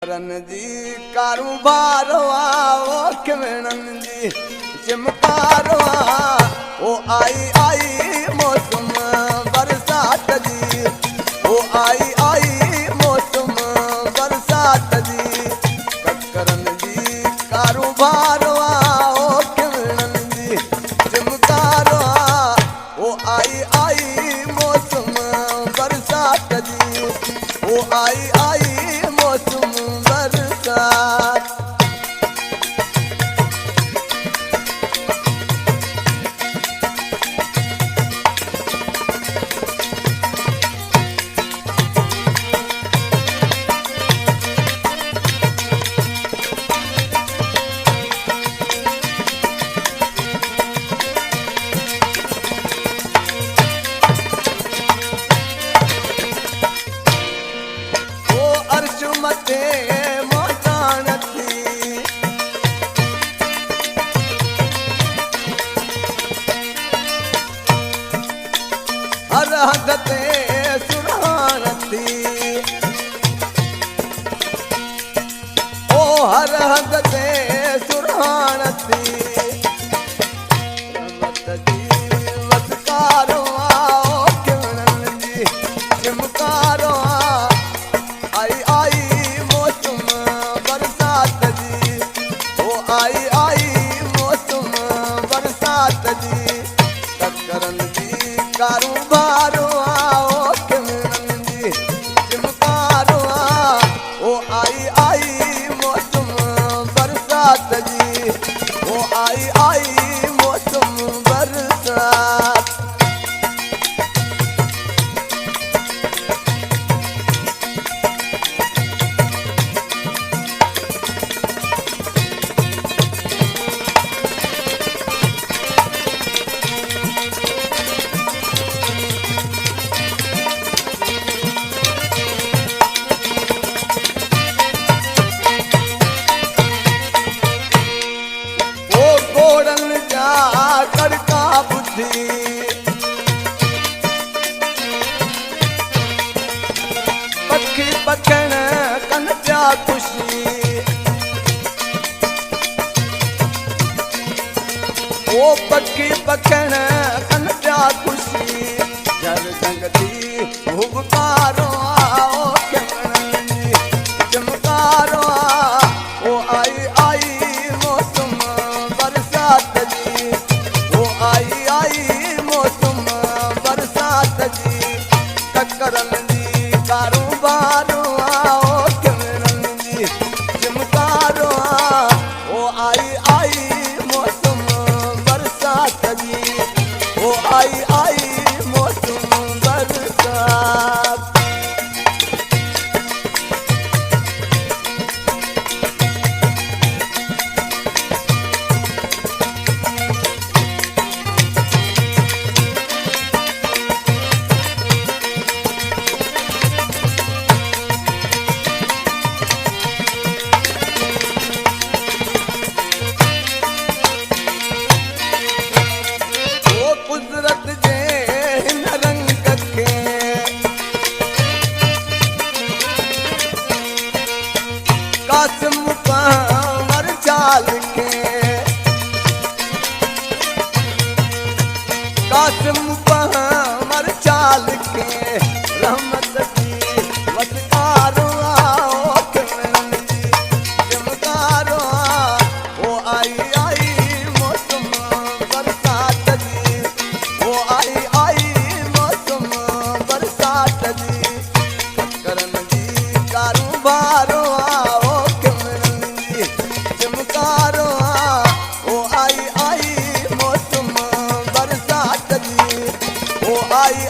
Run जी कारोबारो आओ किवणन जी चिमकारो ओ आई आई मौसम बरसात जी ओ आई मौसम बरसात जी ककरन जी कारोबारो आओ किवणन जी चिमकारो ओ आई मौसम बरसात जी ओ आई मौसम बरसात। ओ अर्श मथे मोटान थी हर हद ते सुरहान थी ओ हर हद ते सुरहान थी रहमत जी वसकारो आओ किवणन जी चिमकारो आई मौसम बरसात जी ओ आई मौसम बरसात जी ककरन जी कारोबारो आओ किवणन जी चिमकारो ओ आई मौसम बरसात जी ओ आई मौसम बरसात। गोड़न जा कड़का बुद्धि पखी पखण कन जा खुशी ओ पखी पखण कन जा खुशी जल जंग थी हुबकारो आओ किवणन जी चिमकारो ओ आई मौसम बरसात जी ओ आई मौसम बरसात जी ककरन जी कारोबारो आओ किवणन जी चिमकारो ओ आई मौसम बरसात जी ओ आई मौसम बरसात। ओ कुदरत जे हिन रंग खे कासिम पावर चाल खे कासिम पावर चाल खे रहमत जी वसकारो आओ किवणन जी चिमकारो ओ आई मौसम बरसात जी ओ आई मौसम बरसात जी ककरन जी कारोबारो आओ किवणन जी चिमकारो ओ आई मौसम बरसात जी ओ आई